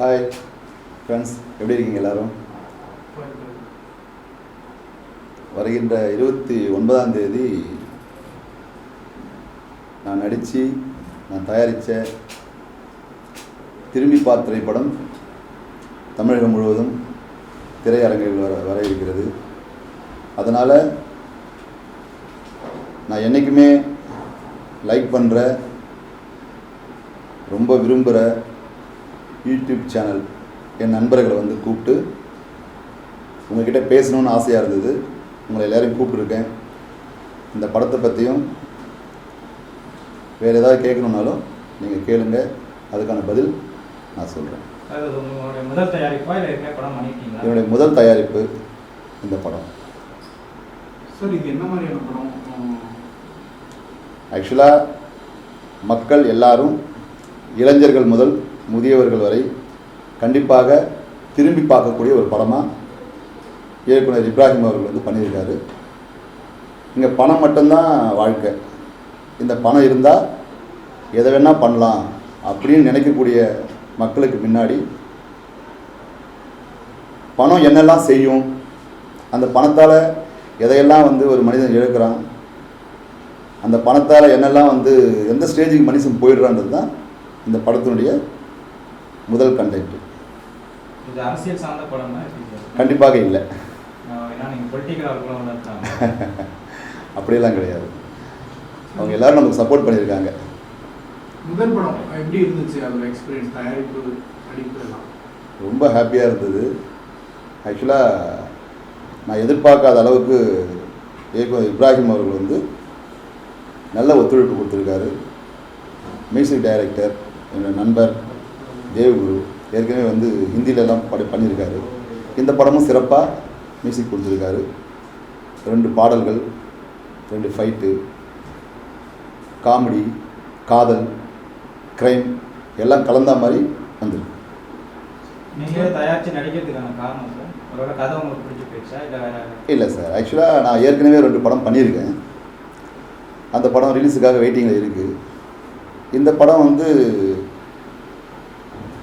Hi friends, எப்படி இருக்கீங்க எல்லாரும்? வருகின்ற 29ஆம் தேதி நான் நடித்து நான் தயாரித்த திரும்பி பார் திரைப்படம் தமிழகம் முழுவதும் திரையரங்கில் வர இருக்கிறது. அதனால் நான் என்றைக்குமே லைக் பண்ணுற, ரொம்ப விரும்புகிற யூடியூப் சேனல் என் நண்பர்களை வந்து கூப்பிட்டு உங்கள்கிட்ட பேசணுன்னு ஆசையாக இருந்தது. உங்களை எல்லோரையும் கூப்பிட்ருக்கேன். இந்த படத்தை பற்றியும் வேறு ஏதாவது கேட்கணுன்னாலும் நீங்கள் கேளுங்க, அதுக்கான பதில் நான் சொல்கிறேன். என்னுடைய முதல் தயாரிப்பு இந்த படம். சார், இது என்ன மாதிரியான படம்? ஆக்சுவலாக மக்கள் எல்லாரும், இளைஞர்கள் முதல் முதியவர்கள் வரை கண்டிப்பாக திரும்பி பார்க்கக்கூடிய ஒரு படமாக இயக்குனர் இப்ராஹிம் அவர்கள் வந்து பண்ணியிருக்காரு. இங்கே பணம் மட்டும்தான் வாழ்க்கை, இந்த பணம் இருந்தால் எதை வேணால் பண்ணலாம் அப்படின்னு நினைக்கக்கூடிய மக்களுக்கு முன்னாடி பணம் என்னெல்லாம் செய்யும், அந்த பணத்தால் எதையெல்லாம் வந்து ஒரு மனிதன் இழக்கிறான், அந்த பணத்தால் என்னெல்லாம் வந்து எந்த ஸ்டேஜுக்கு மனுஷன் போயிடுறான்றது தான் இந்த படத்தினுடைய முதல் கண்டென்ட். இது அரசியல் சார்ந்த படம் கண்டிப்பாக இல்லை. அப்படியெல்லாம் கிடையாது. அவங்க எல்லாரும் நமக்கு சப்போர்ட் பண்ணியிருக்காங்க. முதல் படம் எப்படி இருந்துச்சு? அதோட எக்ஸ்பீரியன்ஸ், தயாரிப்பு, நடிப்பு எல்லாம் ரொம்ப ஹாப்பியாக இருந்தது. ஆக்சுவலாக நான் எதிர்பார்க்காத அளவுக்கு இயக்குனர் இப்ராஹிம் அவர்கள் வந்து நல்ல ஒத்துழைப்பு கொடுத்துருக்காரு. மியூசிக் டைரக்டர் என்னோட நண்பர் தேவ்குரு ஏற்கனவே வந்து ஹிந்திலெல்லாம் பண்ணியிருக்காரு. இந்த படமும் சிறப்பாக மியூசிக் கொடுத்துருக்காரு. 2 பாடல்கள், 2 ஃபைட்டு, காமெடி, காதல், க்ரைம் எல்லாம் கலந்த மாதிரி வந்துருக்கு. நீங்கள் தயாரித்து நடிக்கிறதுக்கான காரணம் சார், அவரோட கதை உங்களுக்கு பிடிச்சி போயிடுச்சா இல்லை வேறு? இல்லை சார், ஆக்சுவலாக நான் ஏற்கனவே 2 படம் பண்ணியிருக்கேன். அந்த படம் ரிலீஸுக்காக வெயிட்டிங்கில் இருக்குது. இந்த படம் வந்து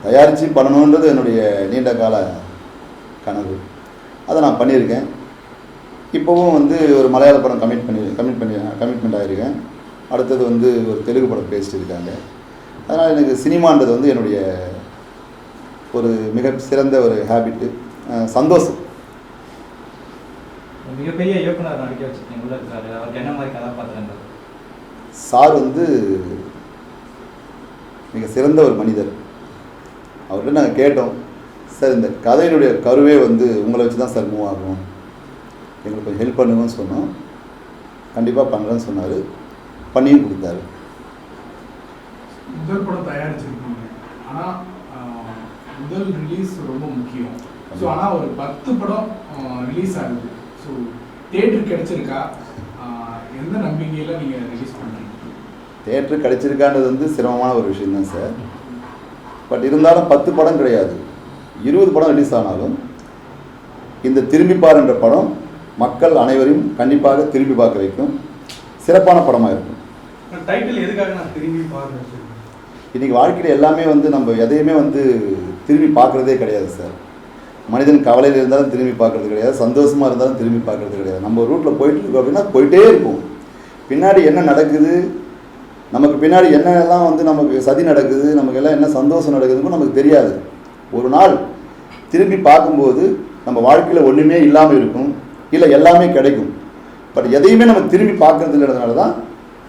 தயாரித்து பண்ணணுன்றது என்னுடைய நீண்ட கால கனவு. அதை நான் பண்ணியிருக்கேன். இப்போவும் வந்து ஒரு மலையாள படம் கமிட்மெண்ட் ஆகியிருக்கேன். அடுத்தது வந்து ஒரு தெலுங்கு படம் பேசிட்டு இருக்காங்க. அதனால் எனக்கு சினிமான்றது வந்து என்னுடைய ஒரு மிக சிறந்த ஒரு ஹேபிட்டு, சந்தோஷம். மிகப்பெரிய இயக்குனர் நடிக்க வச்சுருக்கீங்க உள்ள இருக்காரு, அவருக்கு என்ன மாதிரி கதாபாத்திரங்கள்? சார் வந்து மிக சிறந்த ஒரு மனிதர். அவர்கிட்ட நாங்கள் கேட்டோம், சார் இந்த கதையினுடைய கருவே வந்து உங்களை வச்சு தான் சார் மூவ் ஆகும், எங்களுக்கு கொஞ்சம் ஹெல்ப் பண்ணுங்கன்னு சொன்னோம். கண்டிப்பாக பண்ணுறேன்னு சொன்னார், பண்ணியும் கொடுத்தாரு. முதல் படம் தயாரிச்சிருக்கீங்க, ஆனால் முதல் ரிலீஸ் ரொம்ப முக்கியம். ஸோ ஆனால் ஒரு 10 படம் ரிலீஸ் ஆகுது. ஸோ தியேட்டர் கிடைச்சிருக்கா? எந்த நம்பிக்கையில் நீங்கள் ரிலீஸ் பண்ணுறீங்க? தியேட்டர் கிடைச்சிருக்கான்றது வந்து சிரமமான ஒரு விஷயம்தான் சார். பட் இருந்தாலும் 10 படம் கிடையாது, 20 படம் ரிலீஸ் ஆனாலும் இந்த திரும்பி பார் என்ற படம் மக்கள் அனைவரையும் கண்டிப்பாக திரும்பி பார்க்க வைக்கும், சிறப்பான படமாக இருக்கும். டைட்டில் எதுக்காக நான் திரும்பி பார்க்க? இன்றைக்கி வாழ்க்கையில் எல்லாமே வந்து நம்ம எதையுமே வந்து திரும்பி பார்க்குறதே கிடையாது சார். மனிதன் கவலையில் இருந்தாலும் திரும்பி பார்க்குறது கிடையாது, சந்தோஷமாக இருந்தாலும் திரும்பி பார்க்குறது கிடையாது. நம்ம ரூட்டில் போயிட்டு இருக்கோம் அப்படின்னா போயிட்டே இருக்கும். பின்னாடி என்ன நடக்குது, நமக்கு பின்னாடி என்னெல்லாம் வந்து நமக்கு சதி நடக்குது, நமக்கு எல்லாம் என்ன சந்தோஷம் நடக்குதுன்னு நமக்கு தெரியாது. ஒரு நாள் திரும்பி பார்க்கும்போது நம்ம வாழ்க்கையில் ஒன்றுமே இல்லாமல் இருக்கும், இல்லை எல்லாமே கிடைக்கும். பட் எதையுமே நம்ம திரும்பி பார்க்கறது இல்லைன்றதுனால தான்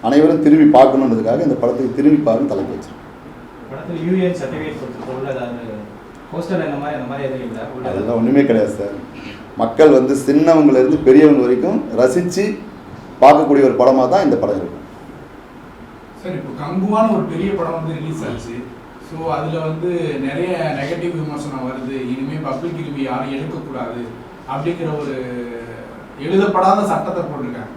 அனைவரும் திரும்பி பார்க்கணுன்றதுக்காக இந்த படத்துக்கு திரும்பி பாருன்னு தலைப்பு வச்சிருக்கோம். அதெல்லாம் ஒன்றுமே கிடையாது சார். மக்கள் வந்து சின்னவங்கலேருந்து பெரியவங்க வரைக்கும் ரசித்து பார்க்கக்கூடிய ஒரு படமாக தான் இந்த படம் இருக்கும். சார், இப்போ கங்குவான ஒரு பெரிய படம் வந்து ரிலீஸ் ஆச்சு. ஸோ அதில் வந்து நிறைய நெகட்டிவ் விமர்சனம் வருது. இனிமேல் பப்ளிக் ரிவ்யூ யாரும் எடுக்கக்கூடாது அப்படிங்கிற ஒரு எழுதப்படாத சட்டத்தை போட்டிருக்காங்க.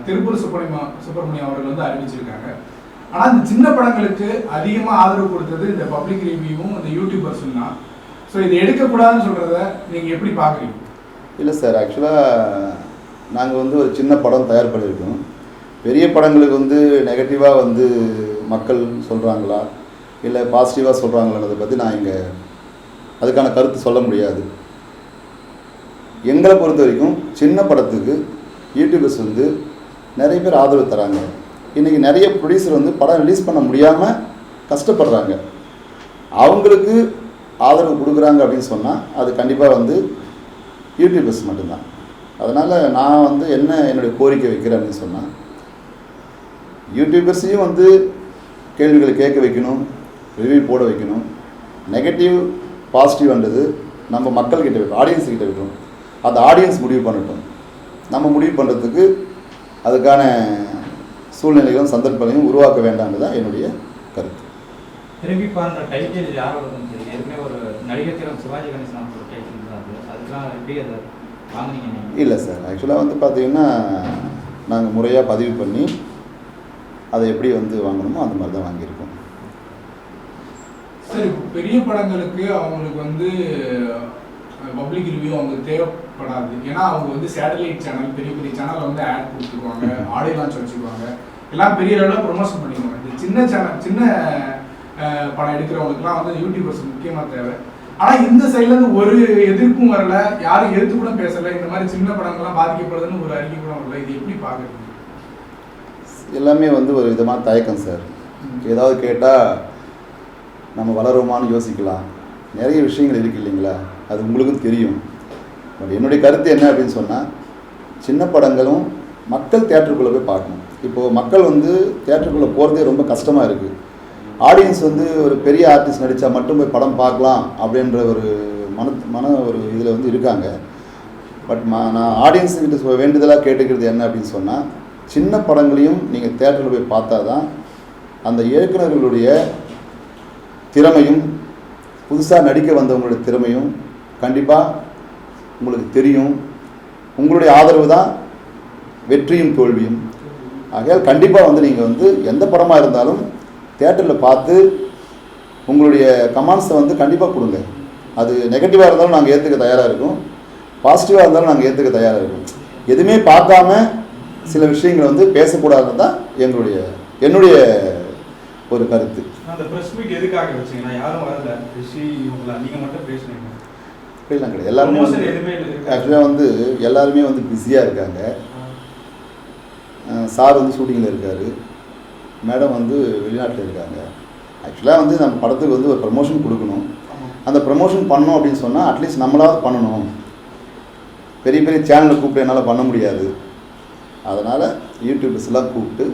திருப்பூர் சுப்பிரமணியம் அவர்கள் வந்து அறிவிச்சிருக்காங்க. ஆனால் இந்த சின்ன படங்களுக்கு அதிகமாக ஆதரவு கொடுத்தது இந்த பப்ளிக் ரிவ்யூவும் இந்த யூடியூபர்ஸும் தான். ஸோ இதை எடுக்கக்கூடாதுன்னு சொல்கிறத நீங்கள் எப்படி பார்க்குறீங்க? இல்லை சார், ஆக்சுவலாக நாங்கள் வந்து ஒரு சின்ன படம் தயார் பண்ணியிருக்கோம். பெரிய படங்களுக்கு வந்து நெகட்டிவாக வந்து மக்கள் சொல்கிறாங்களா, இல்லை பாசிட்டிவாக சொல்கிறாங்களன்றதை பற்றி நான் இங்கே அதுக்கான கருத்து சொல்ல முடியாது. எங்களை பொறுத்த வரைக்கும் சின்ன படத்துக்கு யூடியூபர்ஸ் வந்து நிறைய பேர் ஆதரவு தராங்க. இன்றைக்கி நிறைய ப்ரொடியூசர் வந்து படம் ரிலீஸ் பண்ண முடியாமல் கஷ்டப்படுறாங்க. அவங்களுக்கு ஆதரவு கொடுக்குறாங்க அப்படின்னு சொன்னால் அது கண்டிப்பாக வந்து யூடியூபர்ஸ் மட்டும்தான். அதனால் நான் வந்து என்னுடைய கோரிக்கை வைக்கிறேன் அப்படின்னு சொன்னால், யூடியூபர்ஸையும் வந்து கேள்விகளை கேட்க வைக்கணும், ரிவ்யூ போட வைக்கணும். நெகட்டிவ் பாசிட்டிவ்ன்றது நம்ம மக்கள்கிட்ட விட்டோம், ஆடியன்ஸுக்கிட்ட விட்டோம். அந்த ஆடியன்ஸ் முடிவு பண்ணட்டும். நம்ம முடிவு பண்ணுறதுக்கு அதுக்கான சூழ்நிலைகளும் சந்தர்ப்பங்களையும் உருவாக்க வேண்டாம்னு தான் என்னுடைய கருத்து. திரும்பி பாருன்ற டைட்டில் யாரோட தெரியும்? ஏற்கனவே ஒரு நடிகர் தினம் சிவாஜி கணேசன் ஒரு டைட்டில் தான் அது. அதுக்கெலாம் எப்படி அதை வாங்குனீங்க? இல்லை சார், ஆக்சுவலாக வந்து பார்த்தீங்கன்னா நாங்கள் முறையாக பதிவு பண்ணி அதை எப்படி வந்து வாங்கணுமோ அந்த மாதிரி தான் வாங்கியிருக்கோம். சார், இப்போ பெரிய படங்களுக்கு அவங்களுக்கு வந்து பப்ளிக் ரிவ்யூ அவங்களுக்கு தேவைப்படாது. ஏன்னா அவங்க வந்து சேட்டலைட் சேனல், பெரிய பெரிய சேனலில் வந்து ஆட் கொடுத்துருவாங்க, ஆடியோ லான்ச் வச்சுக்குவாங்க, எல்லாம் பெரிய லெவலில் ப்ரொமோஷன் பண்ணிக்குவாங்க. இந்த சின்ன சேனல், சின்ன படம் எடுக்கிறவங்களுக்குலாம் வந்து யூடியூபர்ஸ் முக்கியமாக தேவை. ஆனால் இந்த சைட்லேருந்து ஒரு எதிர்ப்பும் வரல, யாரும் எதிர்த்து கூட பேசலை. இந்த மாதிரி சின்ன படங்கள்லாம் பாதிக்கப்படுதுன்னு ஒரு அறிக்கை கூட வரல. இது எப்படி பார்க்குறீங்க? எல்லாமே வந்து ஒரு விதமாக தயக்கம் சார். ஏதாவது கேட்டால் நம்ம வளருமான்னு யோசிக்கலாம். நிறைய விஷயங்கள் இருக்குது இல்லைங்களா, அது உங்களுக்கும் தெரியும். பட் என்னுடைய கருத்து என்ன அப்படின்னு சொன்னால், சின்ன படங்களும் மக்கள் தியேட்டருக்குள்ளே போய் பார்க்கணும். இப்போது மக்கள் வந்து தியேட்டருக்குள்ளே போகிறதே ரொம்ப கஷ்டமாக இருக்குது. ஆடியன்ஸ் வந்து ஒரு பெரிய ஆர்டிஸ்ட் நடித்தா மட்டும் போய் படம் பார்க்கலாம் அப்படின்ற ஒரு மன ஒரு இதில் வந்து இருக்காங்க. பட் நான் ஆடியன்ஸுக்கிட்ட வேண்டுதலாக கேட்டுக்கிறது என்ன அப்படின்னு சொன்னால், சின்ன படங்களையும் நீங்கள் தியேட்டரில் போய் பார்த்தா தான் அந்த இயக்குநர்களுடைய திறமையும் புதுசாக நடிக்க வந்தவங்களுடைய திறமையும் கண்டிப்பாக உங்களுக்கு தெரியும். உங்களுடைய ஆதரவு தான் வெற்றியும் தோல்வியும். ஆகையால் கண்டிப்பாக வந்து நீங்கள் வந்து எந்த படமாக இருந்தாலும் தியேட்டரில் பார்த்து உங்களுடைய கமெண்ட்ஸை வந்து கண்டிப்பாக கொடுங்க. அது நெகட்டிவாக இருந்தாலும் நாங்கள் ஏற்றுக்க தயாராக இருக்கும், பாசிட்டிவாக இருந்தாலும் நாங்கள் ஏற்றுக்க தயாராக இருக்கும். எதுவுமே பார்க்காம சில விஷயங்களை வந்து பேசக்கூடாதுன்னு தான் என்னுடைய ஒரு கருத்து. அந்த பிரஸ் மீட் எதுக்காக வச்சீங்கன்னா யாரும் வரல, ரிஷி இவங்களா நீங்கள் மட்டும் பேசுனீங்க? அப்படிலாம் கிடையாது. எல்லாருமே ஆக்சுவலாக வந்து எல்லாருமே வந்து பிஸியாக இருக்காங்க. சார் வந்து ஷூட்டிங்கில் இருக்கார், மேடம் வந்து வெளிநாட்டில் இருக்காங்க. ஆக்சுவலாக வந்து நம்ம படத்துக்கு வந்து ஒரு ப்ரமோஷன் கொடுக்கணும். அந்த ப்ரமோஷன் பண்ணோம் அப்படின்னு சொன்னால் அட்லீஸ்ட் நம்மளாவது பண்ணணும். பெரிய பெரிய சேனலை கூப்பிட்டு என்னால் பண்ண முடியாது. அதனால் யூடியூபர்ஸ்லாம் கூப்பிட்டு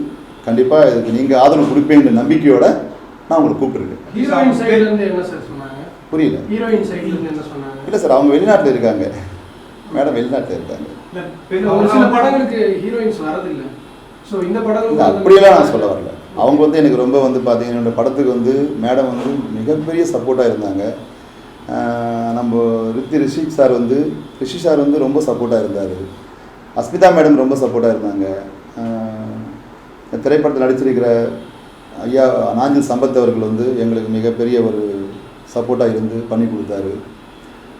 கண்டிப்பாக இதுக்கு நீங்கள் ஆதரவு கொடுப்பீங்கிற நம்பிக்கையோட நான் உங்களை கூப்பிட்டுருக்கேன். ஹீரோயின் சைடுலேருந்து என்ன சார் சொன்னாங்க? புரியல. ஹீரோயின் சைடுலேருந்து என்ன சொன்னாங்க? இல்லை சார், அவங்க வெளிநாட்டில் இருக்காங்க, மேடம் வெளிநாட்டில் இருக்காங்க. ஒரு சில படங்களுக்கு ஹீரோயின்ஸ் வரதில்லை. ஸோ இந்த படங்களுக்கு அப்படியெல்லாம் நான் சொல்ல வரல. அவங்க வந்து எனக்கு ரொம்ப வந்து பார்த்தீங்கன்னா என்னோடய படத்துக்கு வந்து மேடம் வந்து மிகப்பெரிய சப்போர்ட்டாக இருந்தாங்க. நம்ம ரிஷி சார் வந்து ரொம்ப சப்போர்ட்டாக இருந்தார். அஸ்மிதா மேடம் ரொம்ப சப்போர்ட்டாக இருந்தாங்க. திரைப்படத்தில் நடிச்சிருக்கிற ஐயா நாஞ்சில் சம்பத் அவர்கள் வந்து எங்களுக்கு மிகப்பெரிய ஒரு சப்போர்ட்டாக இருந்து பண்ணி கொடுத்தாரு.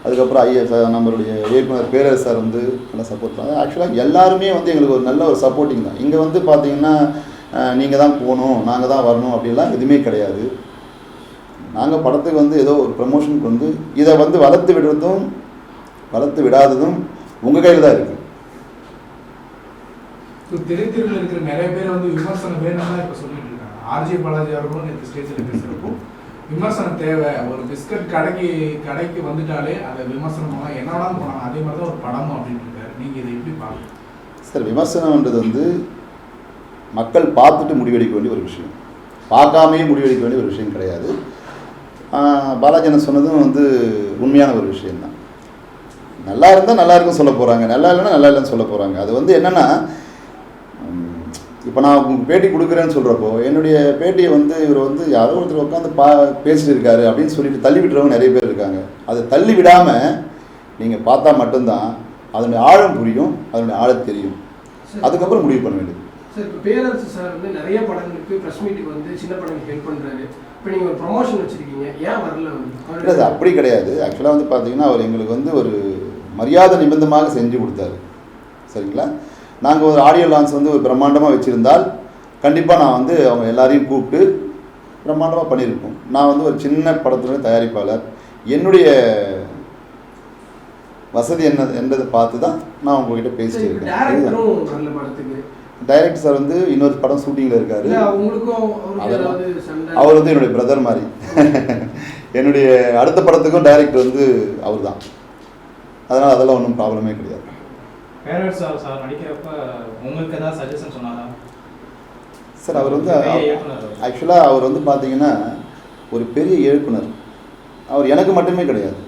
அதுக்கப்புறம் நம்மளுடைய இயக்குனர் பேரரசு சார் வந்து நல்லா சப்போர்ட் பண்ணாங்க. ஆக்சுவலாக எல்லாருமே வந்து எங்களுக்கு ஒரு நல்ல ஒரு சப்போர்ட்டிங் தான். இங்கே வந்து பார்த்தீங்கன்னா நீங்கள் தான் போகணும், நாங்கள் தான் வரணும் அப்படிலாம் எதுவுமே கிடையாது. நாங்கள் படத்துக்கு வந்து ஏதோ ஒரு ப்ரமோஷனுக்கு வந்து இதை வந்து வளர்த்து விடாததும் உங்கள் கையில் தான் இருக்குது. திரைத்துறையில் இருக்கிற நிறைய பேர் வந்து விமர்சனம் வேணும்னா இப்போ சொல்லிட்டு இருக்காங்க. ஆர்ஜே பாலாஜி அவர்களும் நேற்று ஸ்டேஜில் பேசுகிறப்போ விமர்சனம் தேவை, ஒரு பிஸ்கட் கடைக்கு வந்துட்டாலே அதை விமர்சனம் பண்ணலாம், என்ன வேணாலும் போனாங்க, அதே மாதிரி தான் ஒரு படமும் அப்படின்னு இருக்காரு. நீங்கள் இதை எப்படி பார்க்கணும் சார்? விமர்சனம்ன்றது வந்து மக்கள் பார்த்துட்டு முடிவெடுக்க வேண்டிய ஒரு விஷயம், பார்க்காமையே முடிவெடுக்க வேண்டிய ஒரு விஷயம் கிடையாது. பாலாஜி என்ன சொன்னதும் வந்து உண்மையான ஒரு விஷயந்தான். நல்லா இருந்தால் நல்லா இருக்குன்னு சொல்ல போகிறாங்க, நல்லா இல்லைன்னா நல்லா இல்லைன்னு சொல்ல போகிறாங்க. அது வந்து என்னென்னா, இப்போ நான் உங்களுக்கு பேட்டி கொடுக்குறேன்னு சொல்கிறப்போ என்னுடைய பேட்டியை வந்து இவர் வந்து யாரோ ஒருத்தர் உட்காந்து பேசிட்டு இருக்காரு அப்படின்னு சொல்லிட்டு தள்ளி விடுறவங்க நிறைய பேர் இருக்காங்க. அதை தள்ளி விடாமல் நீங்கள் பார்த்தா மட்டும்தான் அதனுடைய ஆழம் புரியும், அதனுடைய ஆழம் தெரியும். அதுக்கப்புறம் முடிவு பண்ண வேண்டியது. சார், இப்போ பேரரசு சார் வந்து நிறைய படங்களுக்கு ப்ரெஸ் மீட்டுக்கு வந்து சின்ன படங்களுக்கு ஹெல்ப் பண்ணுறாரு. இப்போ நீங்கள் ஒரு ப்ரொமோஷன் வச்சுருக்கீங்க, ஏன் வரல? இல்லை சார், அப்படி கிடையாது. ஆக்சுவலாக வந்து பார்த்தீங்கன்னா அவர் எங்களுக்கு வந்து ஒரு மரியாதை நிமித்தமாக செஞ்சு கொடுத்தாரு. சரிங்களா? நாங்கள் ஒரு ஆடியோ லான்ச் வந்து ஒரு பிரம்மாண்டமாக வச்சுருந்தால் கண்டிப்பாக நான் வந்து அவங்க எல்லாரையும் கூப்பிட்டு பிரம்மாண்டமாக பண்ணியிருக்கோம். நான் வந்து ஒரு சின்ன படத்துடைய தயாரிப்பாளர். என்னுடைய வசதி என்னதை பார்த்து தான் நான் உங்ககிட்ட பேசிட்டு இருக்கேன். டேரக்டரும் நல்ல படத்துக்கு டைரக்டர் சார் வந்து இன்னொரு படம் ஷூட்டிங்கில் இருக்காரு. உங்களுக்கும் ஏதாவது சண்டை? அவர் வந்து என்னுடைய பிரதர் மாதிரி. என்னுடைய அடுத்த படத்துக்கும் டைரக்டர் வந்து அவர் தான். அதனால் அதெல்லாம் ஒன்றும் ப்ராப்ளமே கிடையாது. பேரர் சார் நடிக்கிறப்ப உங்களுக்கு ஏதாவது சஜஷன் சொன்னாரா? சார் அவர் வந்து ஆக்சுவலாக அவர் வந்து பார்த்தீங்கன்னா ஒரு பெரிய இயக்குனர். அவர் எனக்கு மட்டுமே கிடையாது,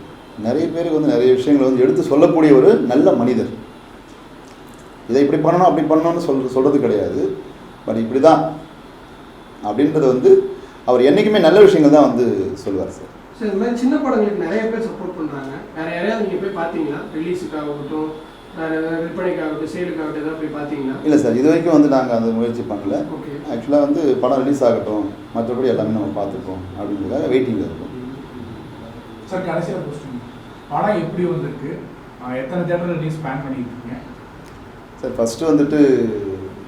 நிறைய பேருக்கு வந்து நிறைய விஷயங்களை வந்து எடுத்து சொல்லக்கூடிய ஒரு நல்ல மனிதர். இதை இப்படி பண்ணணும் அப்படி பண்ணணும்னு சொல்கிறது கிடையாது. பட் இப்படி தான் அப்படின்றது வந்து அவர் என்றைக்குமே நல்ல விஷயங்கள் தான் வந்து சொல்லுவார் சார். சார் இந்த மாதிரி சின்ன படங்களுக்கு நிறைய பேர் சப்போர்ட் பண்ணுறாங்க. வேறு யாரையாவது நீங்கள் போய் பார்த்தீங்களா? ரிலீஸுக்காகட்டும், வேறு விற்பனைக்காகட்டும், சேலுக்காகட்டும் ஏதாவது போய் பார்த்தீங்களா? இல்லை சார், இது வரைக்கும் வந்து நாங்கள் அந்த முயற்சி பண்ணல. ஓகே. ஆக்சுவலாக வந்து படம் ரிலீஸ் ஆகட்டும், மற்றபடி எல்லாமே நம்ம பார்த்துருக்கோம் அப்படிங்கிறதுக்காக வெயிட்டிங்கில் இருக்கும். சார் கடைசியாக கொஸ்டின், படம் எப்படி வந்திருக்கு, எத்தனை தேட்டர் ரிலீஸ் பிளான் பண்ணியிருக்கீங்க? சார் ஃபஸ்ட்டு வந்துட்டு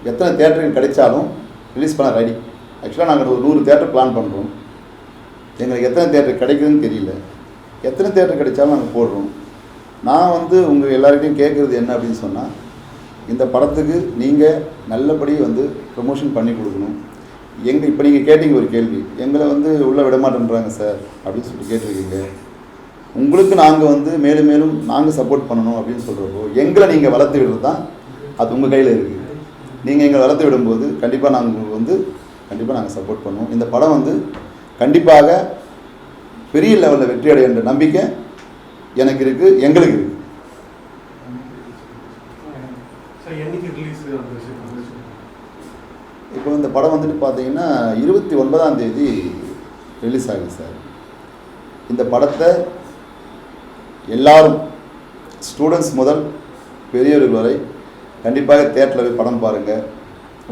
எத்தனை தேட்டருக்கு கிடைச்சாலும் ரிலீஸ் பண்ண ரெடி. ஆக்சுவலாக நாங்கள் ஒரு 100 தேட்டர் பிளான் பண்ணுறோம். எங்களுக்கு எத்தனை தேட்டர் கிடைக்குதுன்னு தெரியல. எத்தனை தேட்டர் கிடைச்சாலும் நாங்கள் போடுறோம். நான் வந்து உங்கள் எல்லார்கிட்டையும் கேட்குறது என்ன அப்படின்னு சொன்னால், இந்த படத்துக்கு நீங்கள் நல்லபடி வந்து ப்ரொமோஷன் பண்ணி கொடுக்கணும். இப்போ நீங்கள் கேட்டீங்க ஒரு கேள்வி, எங்களை வந்து உள்ளே விடமாட்டேன்றாங்க சார் அப்படின்னு சொல்லிட்டு கேட்டிருக்கீங்க. உங்களுக்கு நாங்கள் வந்து மேலும் மேலும் நாங்கள் சப்போர்ட் பண்ணணும் அப்படின்னு சொல்கிறப்போ எங்களை நீங்கள் வளர்த்து விடுறது தான் அது உங்கள் கையில் இருக்குது. நீங்கள் எங்களை வளர்த்து விடும்போது கண்டிப்பாக நாங்கள் சப்போர்ட் பண்ணுவோம். இந்த படம் வந்து கண்டிப்பாக பெரிய லெவலில் வெற்றி அடைகின்ற நம்பிக்கை எனக்கு இருக்குது, எங்களுக்கு இருக்குது. இப்போ இந்த படம் வந்துட்டு பார்த்தீங்கன்னா 29ஆம் தேதி ரிலீஸ் ஆகுது சார். இந்த படத்தை எல்லாரும் ஸ்டூடெண்ட்ஸ் முதல் பெரியவர்கள் வரை கண்டிப்பாக தியேட்டரில் போய் படம் பாருங்கள்.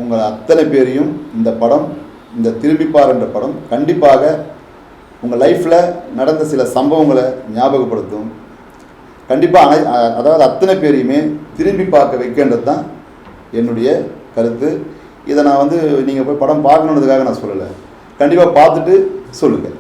உங்கள் அத்தனை பேரையும் இந்த படம், இந்த திரும்பிப்பார் என்ற படம் கண்டிப்பாக உங்கள் லைஃப்பில் நடந்த சில சம்பவங்களை ஞாபகப்படுத்தும். கண்டிப்பாக அதாவது அத்தனை பேரையுமே திரும்பி பார்க்க வைக்கின்றது தான் என்னுடைய கருத்து. இதை நான் வந்து நீங்கள் போய் படம் பார்க்கணுன்றதுக்காக நான் சொல்லலை, கண்டிப்பாக பார்த்துட்டு சொல்லுங்கள்.